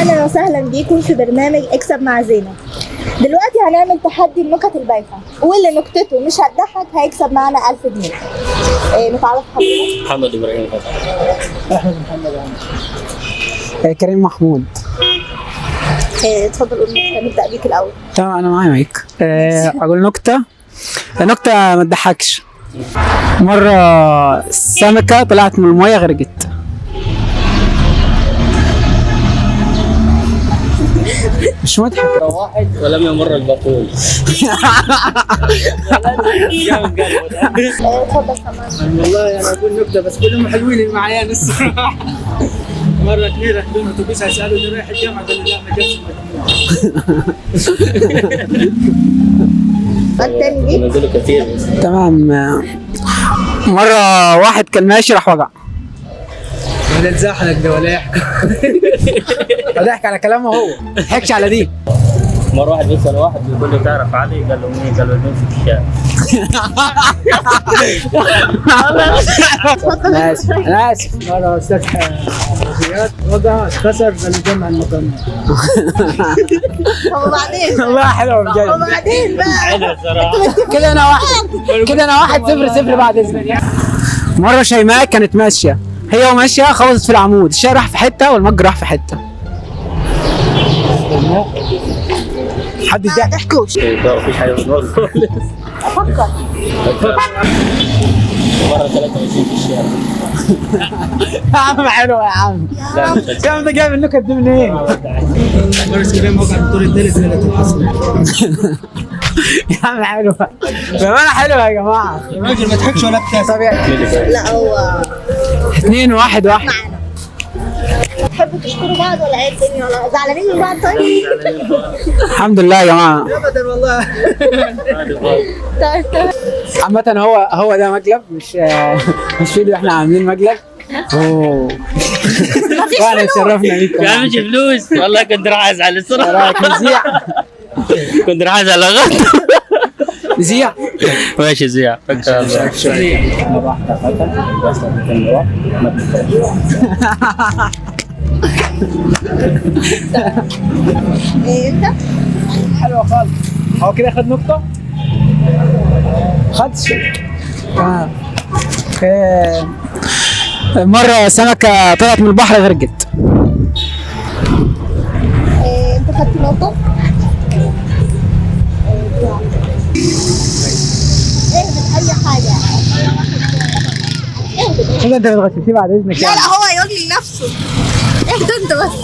اهلا وسهلا بيكم في برنامج اكسب مع زينة. دلوقتي هنعمل تحدي النكت البايخة، واللي نكتته مش هتضحك هيكسب معانا 1000 جنيه. نتعرف حضرتك؟ محمد ابراهيم احمد محمد كريم محمود. اتفضل قول نكتة، نبدأ بيك الأول. تمام انا معايا مايك. اقول نكته ما تضحكش. مره سمكه طلعت من الميه غرقت. مش مضحك. واحد ولم يمر البطول. اتفضل كمان. والله انا اقول نكته بس كلهم حلوين اللي معايا لسه. مره اثنين راكبين اتوبيس هيسالوا اللي رايح الجامعه قال لي لا ما جابش المجموع. التاني دي نزلوا كثير. تمام. مره واحد كان ماشي راح وقع. ولا تزحلق ده ولا يحكي. ضحك على كلامه هو، ما ضحكش على دي. مره واحد بيسال واحد بيقول له تعرف علي؟ قال له مين؟ قال له المين في الشارع. انا اسف انا اسف. مره استاذ رياضيات وقع اتكسر قال لي جمع المجموع. وبعدين والله حلو بجد. وبعدين بقى حلو صراحه. كده انا واحد 0-0 بعد اذنك. مره شيماء كانت ماشيه، هي وماشيه خبطت في العمود، الشاي راح في حته والمج راح في حته. حد ما يضحك. تحكوش. ما فيش حاجه خالص. افكر. مره 23 في الشارع. يا عم حلوه يا عم. لا مش هتجيب. يا عم انت جايب النكت دي منين؟ مره اسكندريه وقع الدور الثالث ليله الحصر. يا عم حلوه بامانه حلوه يا جماعه. يا راجل ما تضحكش ولا ابتسم. طب يعني لا هو 2-1. معانا. تحبوا تشكروا بعض ولا ايه الدنيا، ولا زعلانين من بعض؟ طيب الحمد لله يا جماعه. ابدا والله. طيب عامة هو ده مقلب، مش فيديو احنا عاملين مقلب. اوه وانا اتشرفنا بيكم. يا عم مش فلوس والله كنت راح ازعل ايه الصراحه. رايك نزيع؟ كنت راح ازعل غلط. نزيع؟ ماشي زيع. فكر الله. انت حلوة خالص. هو كده خد نقطة؟ خدش؟ مرة سمكة طلعت من البحر غرقت. انت خدت نقطة. اهبط اي حاجة. اهبط. كده انت بتغششيه بعد اذنك. لا هو يقول لي لنفسه. اهدى انت بس.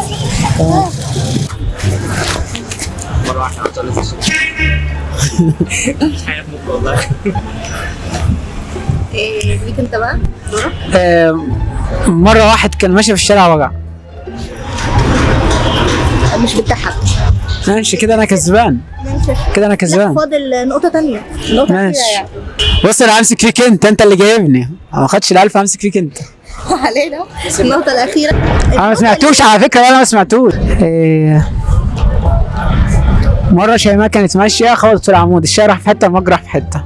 مره واحده عملت له مش هيموت والله. ليك انت بقى دورك. مرة واحد كان ماشي في الشارع وقع. مش بتضحك. ماشي كده انا كسبان. ماشي. كده انا كسبان. فاضل نقطة تانية. نقطة ماشي. أخيرة يعني. بص انا همسك فيك انت اللي جايبني. ما خدش ال1000 همسك فيك انت. علينا النقطة الأخيرة. انا ما سمعتوش على فكره ولا ما سمعتوش. مره شيماء كانت ماشيه خبطت في العمود، الشاي راح في حته والمج راح في حته.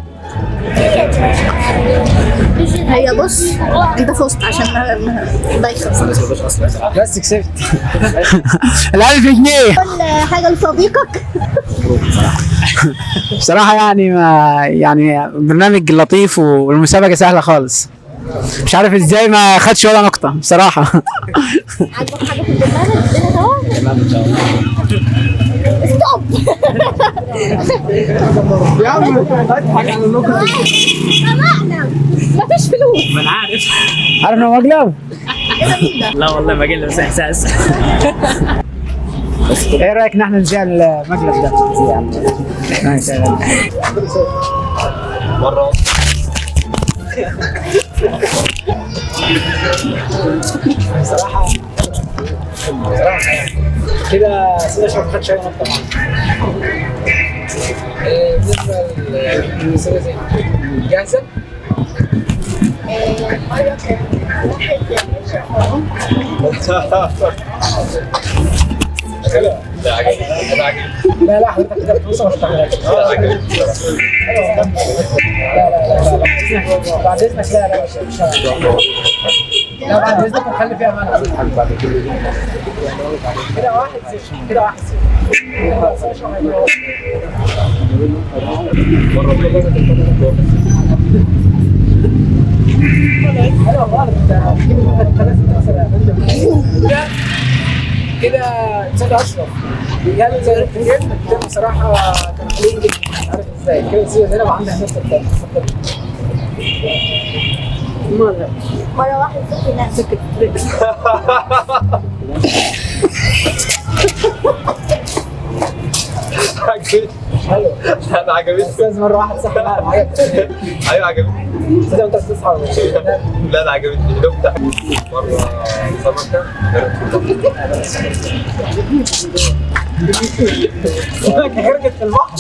هي بص انت فزت عشان بايخة. بس كسبت. ال1000 جنيه. كل حاجة لصديقك. بصراحه يعني برنامج لطيف والمسابقه سهله خالص. مش عارف ازاي ما خدش ولا نقطه بصراحه. عاجبك حاجة في البرنامج؟ الدنيا تمام؟ تمام ان شاء الله. ستوب. يا عم اضحك على النكته. سمعنا مفيش فلوس. ما انا عارف. عارف انه مقلب؟ لا والله ما قل بس احساس. ايه رايك ان احنا نذيع المقلب ده؟ ماشي. مره بصراحه كده سيدي شرف خد شويه نقطه. بالنسبه للمسابقه زي جاهزه؟ مرة كان واحد لا حضرتك كده بتوصل مش هتعملها. لا بعد اذنك لا مش لا بعد اذنك نخلي فيها ملح. كده 1-0 كده 1-0. كده سيد اشرف يعني زي الكتاب بصراحه كانوا حلوين جدا مش عارف ازاي كده سيد زينب عندها نفس الكلام. مرة واحد صفر نعم سكت. حلو. انا عجبتني. استاذ مره واحد صح معايا عجبتني. ايوه عجبتني. كده انت بتصحى ولا إيه؟ لا انا عجبتني. نفتح مره سمكه غرقت في البحر.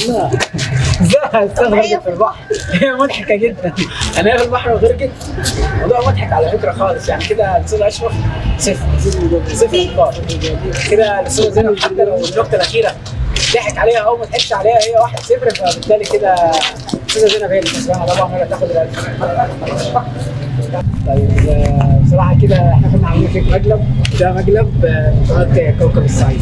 ازاي استاذ غرقت في البحر؟ هي مضحكه جدا. انا هي في البحر وغرقت. الموضوع مضحك على فكره خالص يعني كده الاستاذ اشرف 0 نقاط. كده الاستاذ زينب حتى لو النقطه الاخيره ضحك عليها او ما ضحكش عليها هي 1-0 فبالتالي كده الاستاذه زينب هي اللي كسبانه طبعا ولا تاخد طيب بصراحه كده احنا كنا عاملين فيك مقلب ده مقلب قناه كوكب الصعيد.